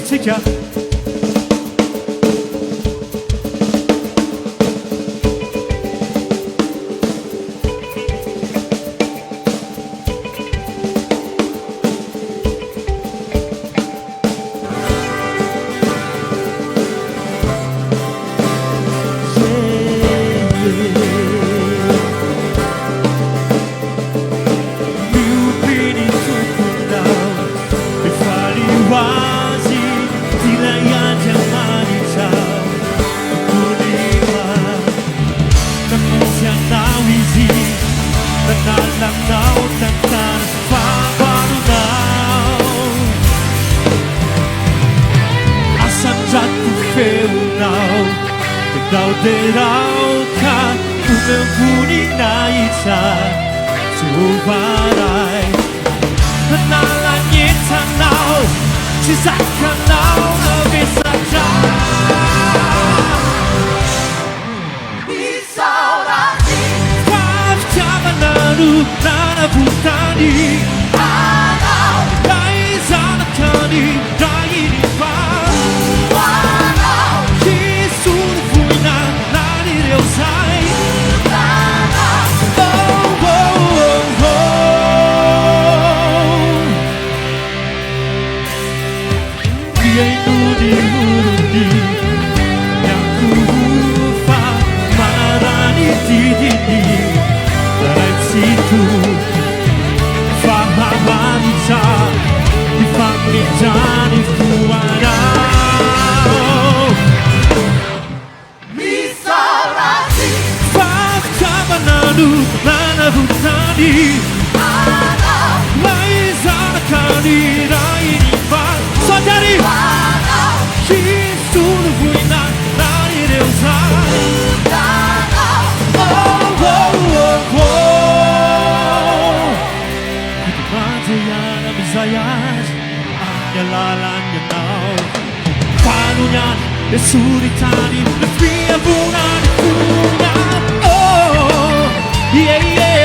지켜 Kau teraukan Umempuni naisa Subarai Kenalannya tanau Sisakan nau lebih saja Isolasi Kau jangan lalu Nana butani Anau Naisa nakani Naini pa Mana butani Anau Naisa nakani Naini pa Saudari Kisunu buina Nani reusai Kematian Bisayas Anyalalanya nau Panunyan Kesulitan Lebih abunan punya Yeah, yeah.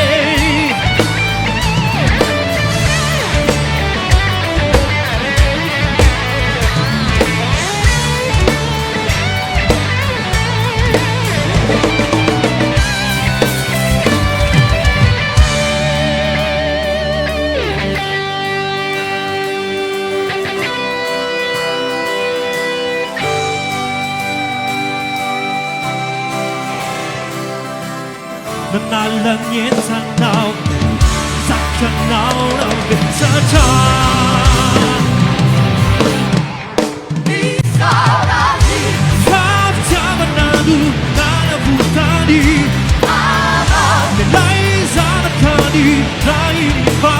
Menalangin sanau Sakkan nau lebih saja Isolasi Fakta menadu Nana butani Anau Naisa nakani Naini pa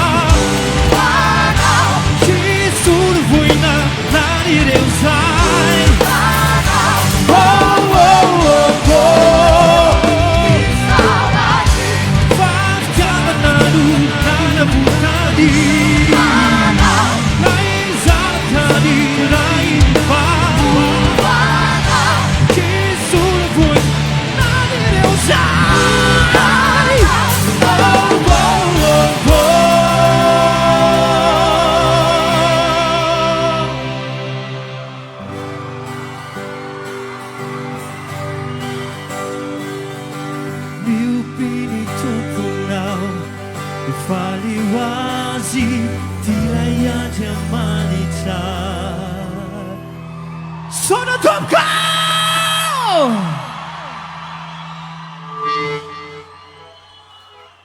Anau Kisunu buina Nani reusai Fali wazi Tilaya jamanita Sono Tomka